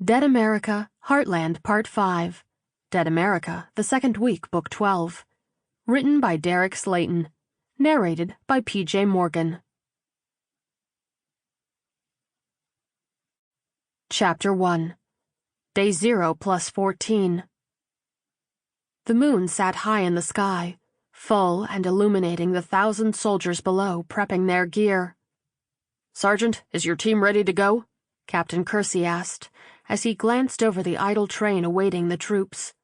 Dead America, Heartland, Part 5. Dead America, the Second Week, Book 12. Written by Derek Slaton. Narrated by P.J. Morgan. Chapter 1. Day 0 plus 14. The moon sat high in the sky, full and illuminating the 1,000 soldiers below prepping their gear. "Sergeant, is your team ready to go?" Captain Kersey asked, as he glanced over the idle train awaiting the troops.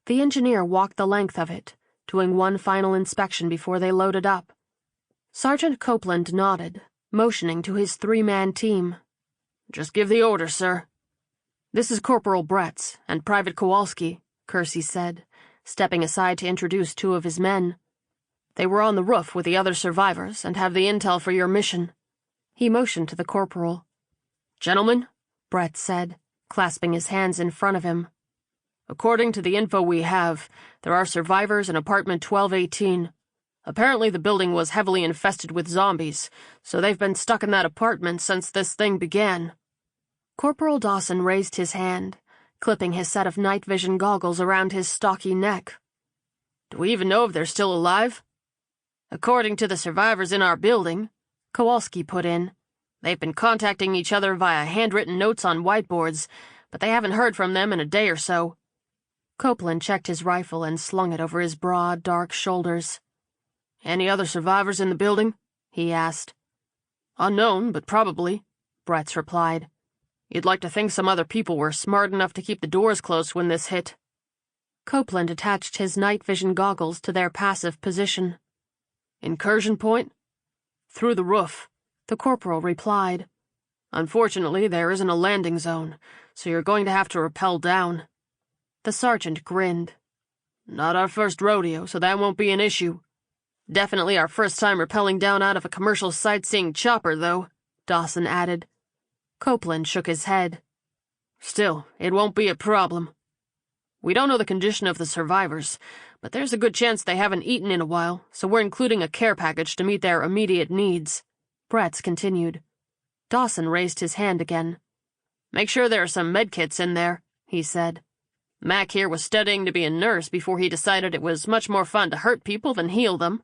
The engineer walked the length of it, doing one final inspection before they loaded up. Sergeant Copeland nodded, motioning to his 3-man team. "Just give the order, sir." "This is Corporal Bretz and Private Kowalski," Kersey said, stepping aside to introduce 2 of his men. "They were on the roof with the other survivors and have the intel for your mission." He motioned to the corporal. "Gentlemen," Bretz said, clasping his hands in front of him. "According to the info we have, there are survivors in apartment 1218. Apparently the building was heavily infested with zombies, so they've been stuck in that apartment since this thing began." Corporal Dawson raised his hand, clipping his set of night vision goggles around his stocky neck. "Do we even know if they're still alive?" "According to the survivors in our building," Kowalski put in, "they've been contacting each other via handwritten notes on whiteboards, but they haven't heard from them in a day or so." Copeland checked his rifle and slung it over his broad, dark shoulders. "Any other survivors in the building?" he asked. "Unknown, but probably," Bretz replied. "You'd like to think some other people were smart enough to keep the doors closed when this hit." Copeland attached his night vision goggles to their passive position. "Incursion point?" "Through the roof," the corporal replied. "Unfortunately, there isn't a landing zone, so you're going to have to rappel down." The sergeant grinned. "Not our first rodeo, so that won't be an issue. Definitely our first time rappelling down out of a commercial sightseeing chopper, though," Dawson added. Copeland shook his head. "Still, it won't be a problem. We don't know the condition of the survivors, but there's a good chance they haven't eaten in a while, so we're including a care package to meet their immediate needs," Bretz continued. Dawson raised his hand again. "Make sure there are some medkits in there," he said. "Mac here was studying to be a nurse before he decided it was much more fun to hurt people than heal them."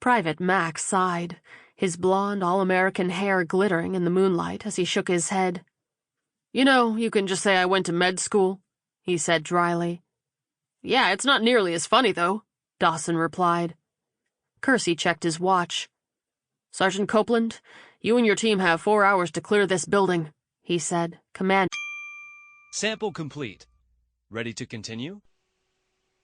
Private Mac sighed, his blonde, all-American hair glittering in the moonlight as he shook his head. "You know, you can just say I went to med school," he said dryly. "Yeah, it's not nearly as funny, though," Dawson replied. Kersey checked his watch. "Sergeant Copeland, you and your team have 4 hours to clear this building," he said, command. Sample complete. Ready to continue?